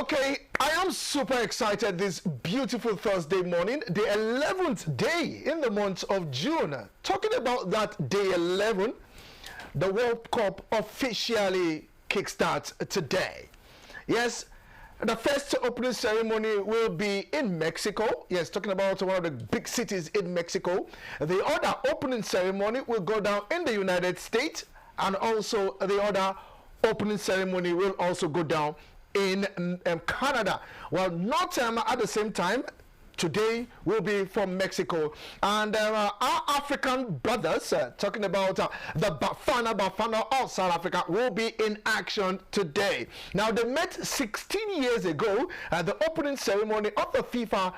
Okay, I am super excited this beautiful Thursday morning, the 11th day in the month of June. Talking about that day 11, the World Cup officially kickstarts today. Yes, the first opening ceremony will be in Mexico. Yes, talking about one of the big cities in Mexico. The other opening ceremony will go down in the United States, and also the other opening ceremony will also go down in Canada. Well, not at the same time. Today will be from Mexico, and our African brothers, talking about the Bafana of South Africa, will be in action today. Now, they met 16 years ago at the opening ceremony of the FIFA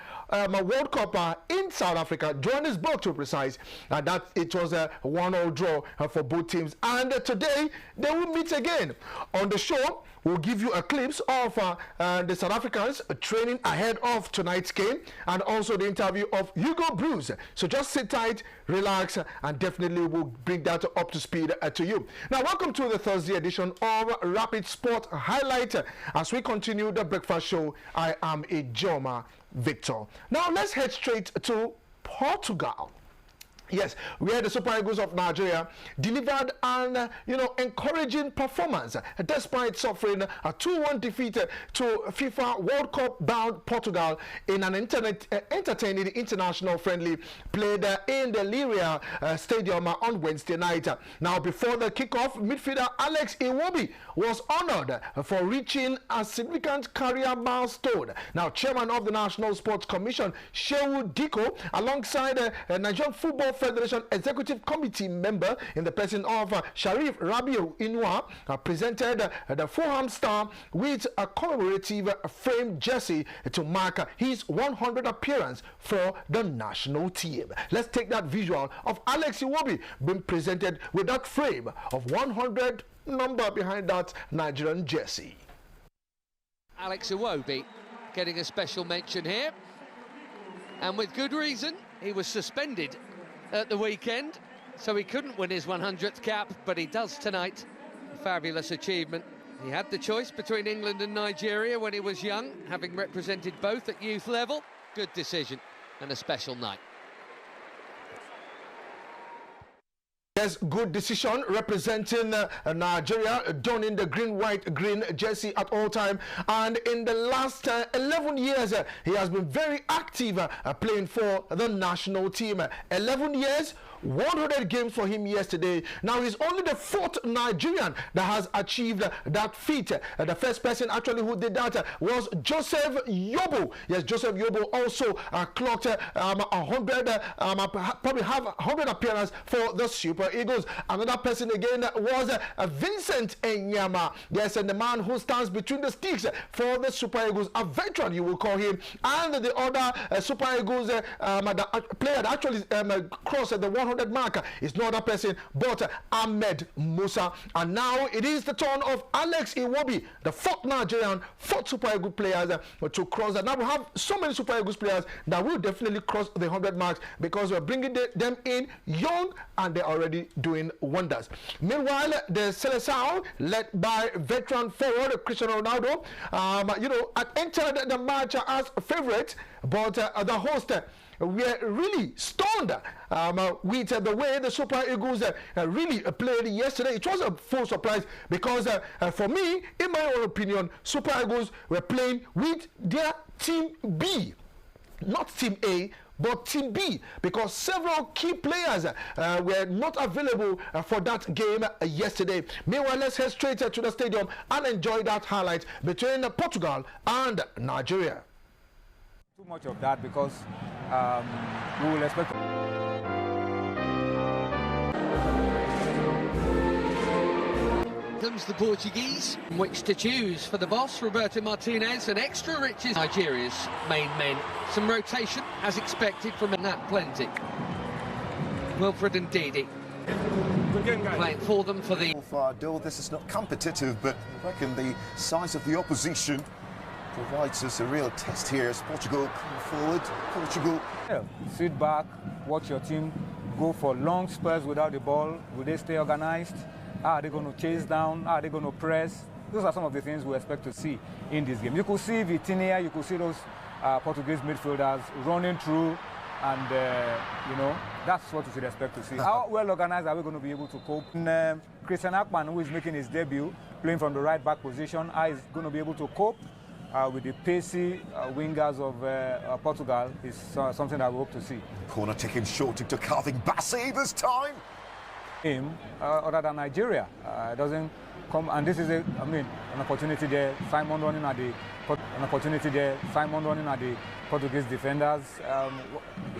World Cup in South Africa, Johannesburg to be precise, and that it was a 1-1 draw for both teams. And today they will meet again. On the show, we'll give you a glimpse of the South Africans training ahead of tonight's game, and also the interview of Hugo. So just sit tight, relax, and definitely we'll bring that up to speed to you. Now, welcome to the Thursday edition of Rapid Sport Highlight. As we continue the breakfast show, I am Ijoma Victor. Now, let's head straight to Portugal. Yes, where the Super Eagles of Nigeria delivered an encouraging performance despite suffering a 2-1 defeat to FIFA World Cup-bound Portugal in an entertaining international friendly played in the Leiria Stadium on Wednesday night. Now, before the kickoff, midfielder Alex Iwobi was honored for reaching a significant career milestone. Now, chairman of the National Sports Commission, Shehu Diko, alongside Nigerian Football Federation Executive Committee member in the person of Sharif Rabiu Inua, presented the Fulham star with a commemorative frame jersey to mark his 100th appearance for the national team. Let's take that visual of Alex Iwobi being presented with that frame of 100 number behind that Nigerian jersey. Alex Iwobi getting a special mention here, and with good reason. He was suspended at the weekend, so he couldn't win his 100th cap, but he does tonight. A fabulous achievement. He had the choice between England and Nigeria when he was young, having represented both at youth level. Good decision and a special night. Yes, good decision, representing Nigeria, donning the green jersey at all time. And in the last 11 years, he has been very active playing for the national team. 11 years, 100 games for him yesterday. Now, he's only the 4th Nigerian that has achieved that feat. The first person actually who did that was Joseph Yobo. Yes, Joseph Yobo also clocked 100, probably have 100 appearances for the Super Eagles. Another person again was Vincent Enyama. Yes, and the man who stands between the sticks for the Super Eagles, a veteran you will call him. And the other Super Eagles player that actually crossed the 100 mark is no other person but Ahmed Musa. And now it is the turn of Alex Iwobi, the 4th Nigerian, 4th Super Eagles players to cross that. Now we have so many Super Eagles players that will definitely cross the 100 marks because we're bringing them in young and they're already doing wonders. Meanwhile, the Seleção, led by veteran forward Cristiano Ronaldo, had entered the match as a favorite, but the host were really stunned with the way the Super Eagles really played yesterday. It was a full surprise because for me, in my own opinion, Super Eagles were playing with their Team B, not Team A, but Team B, because several key players were not available for that game yesterday. Meanwhile, let's head straight to the stadium and enjoy that highlight between Portugal and Nigeria. Too much of that because we will expect. Comes the Portuguese, which to choose for the boss, Roberto Martinez, and extra riches, Nigeria's main men. Some rotation, as expected, from Nat Plenty. Wilfred and Didi playing for them for the... Though this is not competitive, but I reckon the size of the opposition provides us a real test here as Portugal come forward. Portugal. Yeah, sit back, watch your team go for long spurts without the ball. Will they stay organized? Are they going to chase down? Are they going to press? those are some of the things we expect to see in this game. You could see Vitinha, you could see those Portuguese midfielders running through, and you know, that's what you should expect to see. How well organized are we going to be able to cope? And, Christian Akpan, who is making his debut, playing from the right back position, how is going to be able to cope with the pacey wingers of Portugal is something that we hope to see. Corner taken short into Calvin Bassey this time. Other than Nigeria, doesn't come, and this is an opportunity there. Simon running at the Portuguese defenders.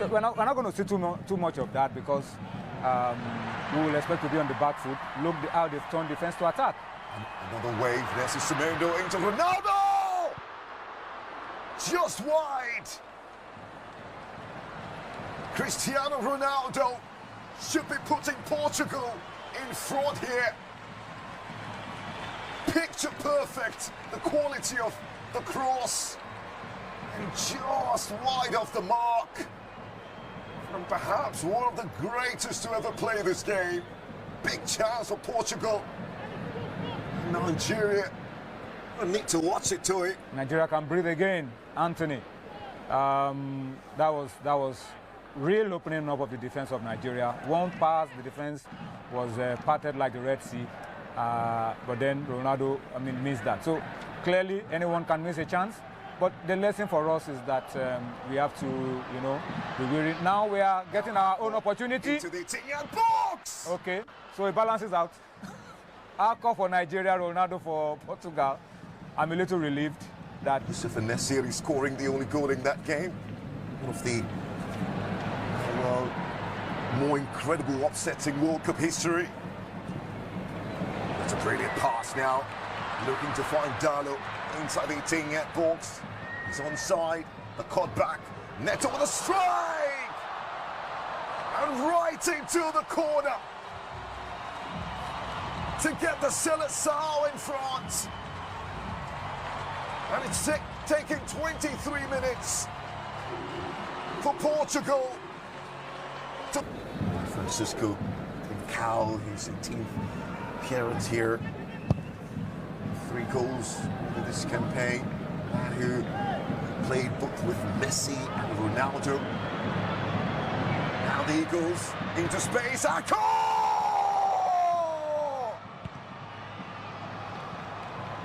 We're not going to see too much of that because we will expect to be on the back foot. Look how they've turned defense to attack. Another wave. There's Semedo into Ronaldo. Just wide. Cristiano Ronaldo should be putting Portugal in front here. Picture perfect, the quality of the cross, and just wide off the mark. And perhaps one of the greatest to ever play this game. Big chance for Portugal. Nigeria, I need to watch it to it. Nigeria can breathe again, Anthony. That was real opening up of the defense of Nigeria. One pass, the defense was parted like the Red Sea, but then Ronaldo, missed that. So clearly, anyone can miss a chance. But the lesson for us is that we have to, be weary. Now we are getting our own opportunity. Into the box. Okay, so it balances out. Alcohol for Nigeria, Ronaldo for Portugal. I'm a little relieved that Yusuf Nesiri scoring the only goal in that game. One of the more incredible upsetting World Cup history. That's a brilliant pass now. Looking to find Dalo inside the 18-yard box. He's onside. The cut back. Neto with a strike! And right into the corner to get the Seleção in front. And it's taking 23 minutes for Portugal to... Francisco Cal, his 18th appearance here. 3 goals in this campaign. Who played both with Messi and Ronaldo. Now the Eagles into space. Ako!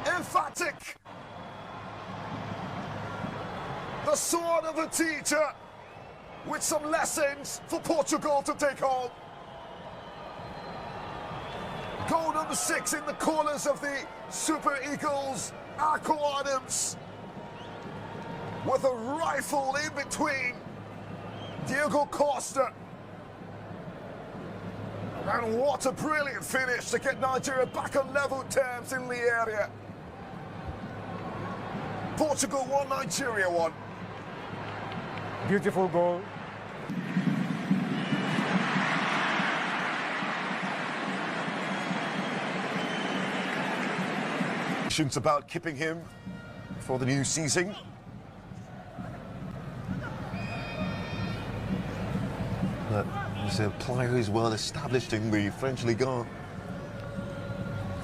Emphatic. The sword of the teacher with some lessons for Portugal to take home. Goal number 6 in the corners of the Super Eagles. Ako Adams with a rifle in between Diego Costa. And what a brilliant finish to get Nigeria back on level terms in Leiria. Portugal 1, Nigeria 1. beautiful goal. About keeping him for the new season. But he's a player who's well established in the French Ligue 1.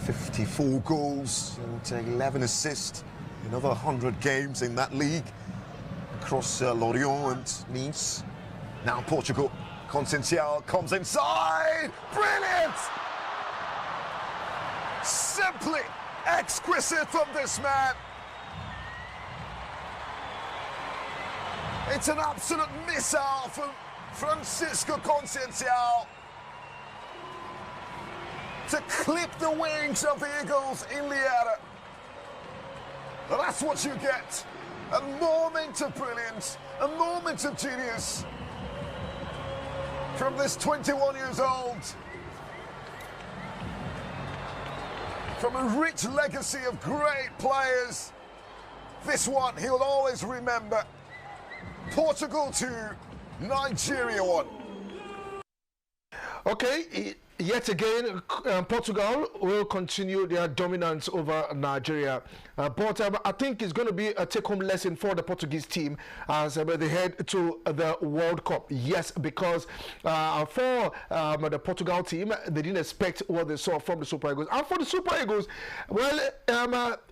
54 goals and 11 assists in over 100 games in that league across Lorient and Nice. Now Portugal, Conceição comes inside. Brilliant! Simply exquisite from this man. It's an absolute missile from Francisco Conceição to clip the wings of the Eagles in Leiria. That's what you get. A moment of brilliance, a moment of genius from this 21 years old. From a rich legacy of great players, this one he'll always remember. Portugal 2, Nigeria 1. Okay, Yet again, Portugal will continue their dominance over Nigeria. But I think it's going to be a take-home lesson for the Portuguese team as they head to the World Cup. Yes, because for the Portugal team, they didn't expect what they saw from the Super Eagles. And for the Super Eagles, well,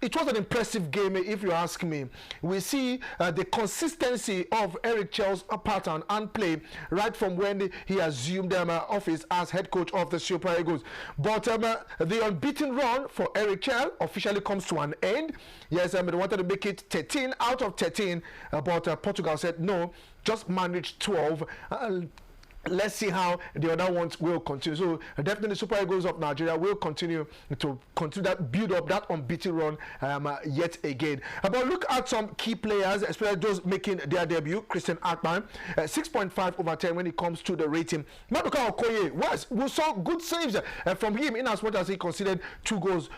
it was an impressive game, if you ask me. We see the consistency of Eric Chell's pattern and play right from when he assumed office as head coach of the Super Eagles. But the unbeaten run for Eric Chell officially comes to an end. Yes, they wanted to make it 13 out of 13, but Portugal said no, just managed 12. Let's see how the other ones will continue. So definitely Super Eagles of Nigeria will continue that build up, that unbeaten run yet again. But look at some key players, especially those making their debut. Christian Akpan, 6.5 over 10 when it comes to the rating. Maduka Okoye, we saw good saves from him in as much as he conceded 2 goals.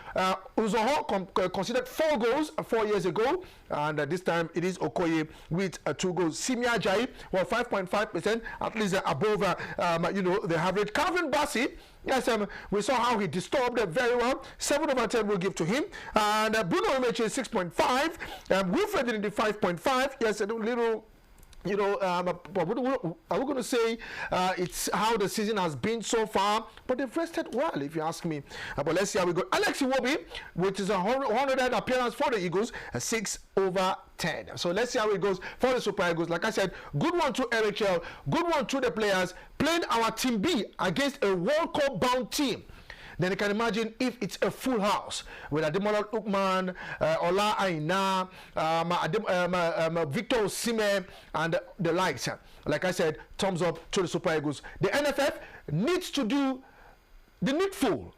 Uzoho conceded 4 goals 4 years ago, and this time it is Okoye with 2 goals. Simi Ajayi, well, 5.5%, at least above the average. Calvin Bassey, yes, we saw how he disturbed very well. 7 over 10 we'll give to him. And Bruno Umeche 6.5. Wilfred in the 5.5. Yes, a little. Are we going to say it's how the season has been so far? But they've rested well, if you ask me. But let's see how we go. Alex Iwobi, which is a 100 appearance for the Eagles, 6 over 10. So let's see how it goes for the Super Eagles. Like I said, good one to Eric Chell, good one to the players. Playing our Team B against a World Cup-bound team. Then you can imagine if it's a full house with Ademola Lookman, Ola Aina, Victor Osimhen, and the likes. Like I said, thumbs up to the Super Eagles. The NFF needs to do the needful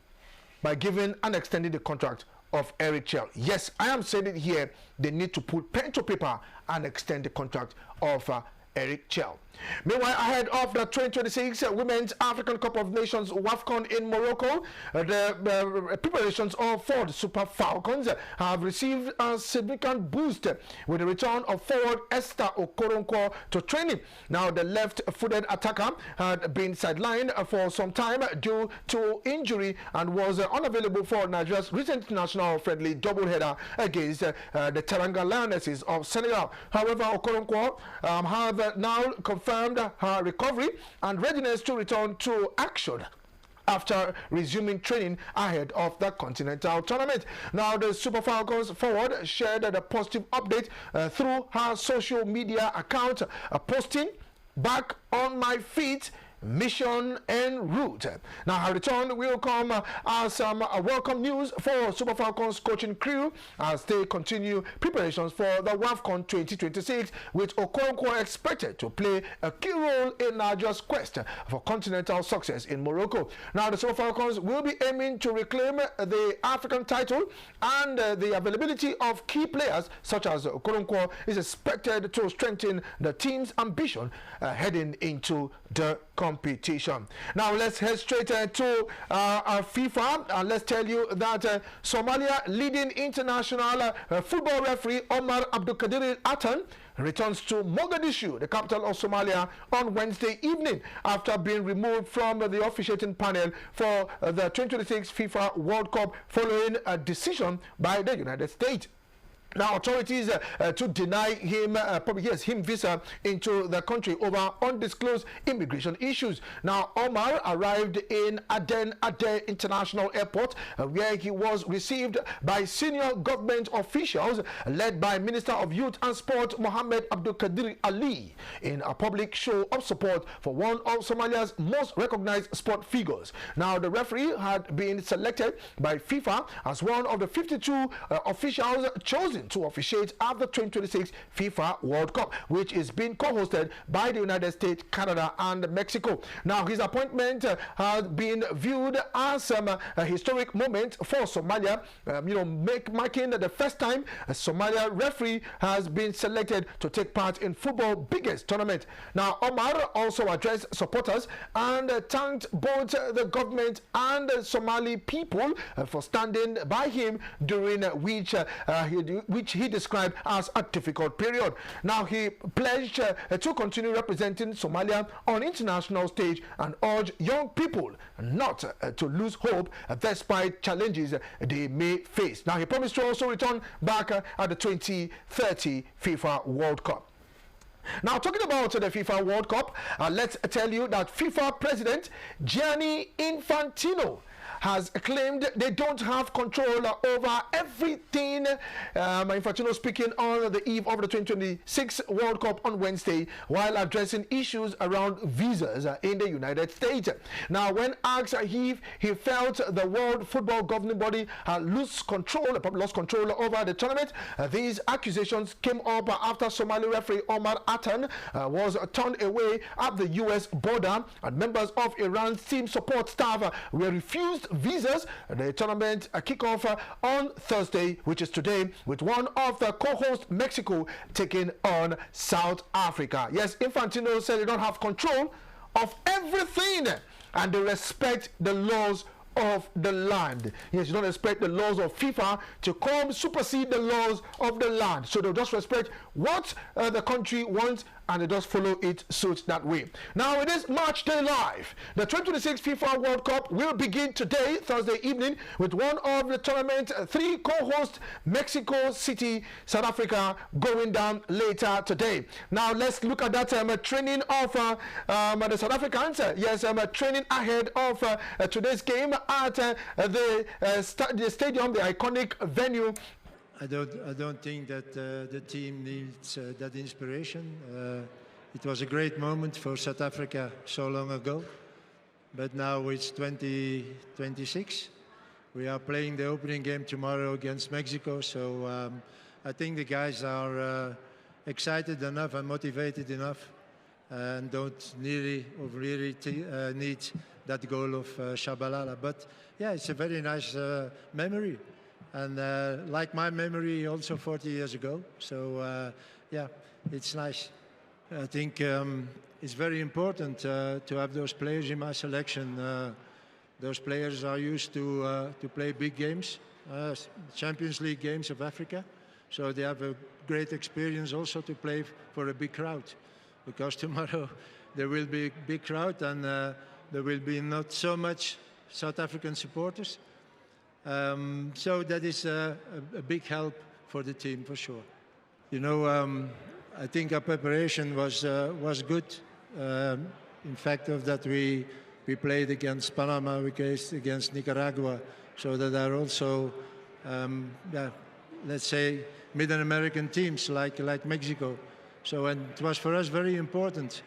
by giving and extending the contract of Eric Chell. Yes, I am saying it here. They need to put pen to paper and extend the contract of Eric Chell. Meanwhile, ahead of the 2026 Women's African Cup of Nations WAFCON in Morocco, the preparations for the Super Falcons have received a significant boost with the return of forward Esther Okoronkwo to training. Now, the left-footed attacker had been sidelined for some time due to injury and was unavailable for Nigeria's recent international friendly doubleheader against the Teranga Lionesses of Senegal. However, Okoronkwo have now confirmed her recovery and readiness to return to action after resuming training ahead of the continental tournament. Now, the Super Falcons forward shared a positive update through her social media account, posting, "Back on my feet, mission en route." Now, her return will come as some welcome news for Super Falcons coaching crew as they continue preparations for the WAFCON 2026, with Okoronkwo expected to play a key role in Nigeria's quest for continental success in Morocco. Now, the Super Falcons will be aiming to reclaim the African title, and the availability of key players such as Okoronkwo is expected to strengthen the team's ambition heading into the competition. Now, let's head straight to FIFA, and let's tell you that Somalia leading international football referee Omar Abdulkadir Atan returns to Mogadishu, the capital of Somalia, on Wednesday evening after being removed from the officiating panel for the 2026 FIFA World Cup following a decision by the United States. Now, authorities to deny him him visa into the country over undisclosed immigration issues. Now, Omar arrived in Aden International Airport, where he was received by senior government officials led by Minister of Youth and Sport Mohammed Abdul Kadir Ali in a public show of support for one of Somalia's most recognized sport figures. Now, the referee had been selected by FIFA as one of the 52 officials chosen to officiate at the 2026 FIFA World Cup, which is being co-hosted by the United States, Canada, and Mexico. Now, his appointment has been viewed as a historic moment for Somalia, marking the first time a Somalia referee has been selected to take part in football's biggest tournament. Now, Omar also addressed supporters and thanked both the government and the Somali people for standing by him, during which which he described as a difficult period. Now, he pledged to continue representing Somalia on international stage and urged young people not to lose hope despite challenges they may face. Now, he promised to also return back at the 2030 FIFA World Cup. Now, talking about the FIFA World Cup, let's tell you that FIFA President Gianni Infantino has claimed they don't have control over everything. Infantino speaking on the eve of the 2026 World Cup on Wednesday while addressing issues around visas in the United States. Now, when asked if he felt the World Football Governing Body had lost control over the tournament, these accusations came up after Somali referee Omar Atan was turned away at the U.S. border, and members of Iran's team support staff were refused visas. The tournament kickoff on Thursday, which is today, with one of the co-hosts, Mexico, taking on South Africa. Yes, Infantino said they don't have control of everything and they respect the laws of the land. Yes, you don't expect the laws of FIFA to come supersede the laws of the land. So they'll just respect what the country wants and they just follow it suit that way. Now, it is Match Day Live. The 2026 FIFA World Cup will begin today, Thursday evening, with one of the tournament 3 co-hosts, Mexico City, South Africa, going down later today. Now, let's look at that training of the South Africans. Yes, training ahead of today's game at the stadium, the iconic venue. I don't think that the team needs that inspiration. It was a great moment for South Africa so long ago, but now it's 2026. We are playing the opening game tomorrow against Mexico, so I think the guys are excited enough and motivated enough and don't really need that goal of Shabalala. But yeah, it's a very nice memory. And like my memory also 40 years ago. So yeah, it's nice. I think it's very important to have those players in my selection. Those players are used to play big games, Champions League games of Africa. So they have a great experience also to play for a big crowd. Because tomorrow there will be a big crowd and there will be not so much South African supporters. So that is a big help for the team, for sure. You know, I think our preparation was good. In fact, of that we played against Panama, we played against Nicaragua, so that are also, yeah, let's say, Mid-American teams like Mexico. So, and it was for us very important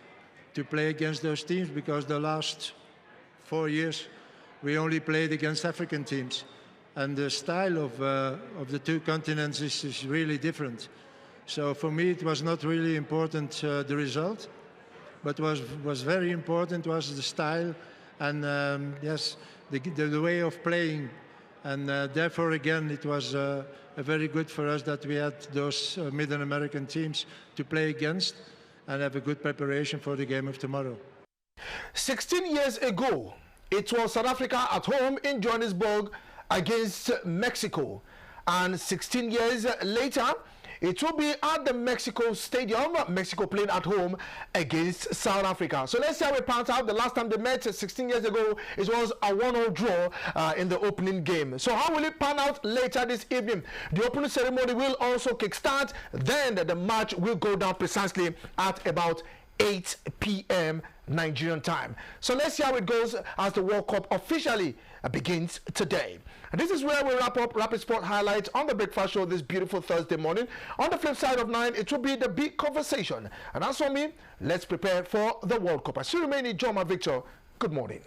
to play against those teams because the last 4 years we only played against African teams. And the style of the two continents is really different. So for me, it was not really important the result, but was very important was the style and yes, the way of playing. And therefore, again, it was very good for us that we had those Mid-American teams to play against and have a good preparation for the game of tomorrow. 16 years ago, it was South Africa at home in Johannesburg against Mexico, and 16 years later it will be at the Mexico Stadium, Mexico playing at home against South Africa. So let's see how it pans out. The last time they met 16 years ago, it was a 1-0 draw in the opening game. So how will it pan out later this evening? The opening ceremony will also kickstart, then the match will go down precisely at about 8 p.m. Nigerian time. So let's see how it goes as the World Cup officially begins today. And this is where we wrap up Rapid Sport Highlights on the Breakfast Show this beautiful Thursday morning. On the flip side of 9, it will be the big conversation. And as for me, let's prepare for the World Cup. I still remain in Joma Victor. Good morning.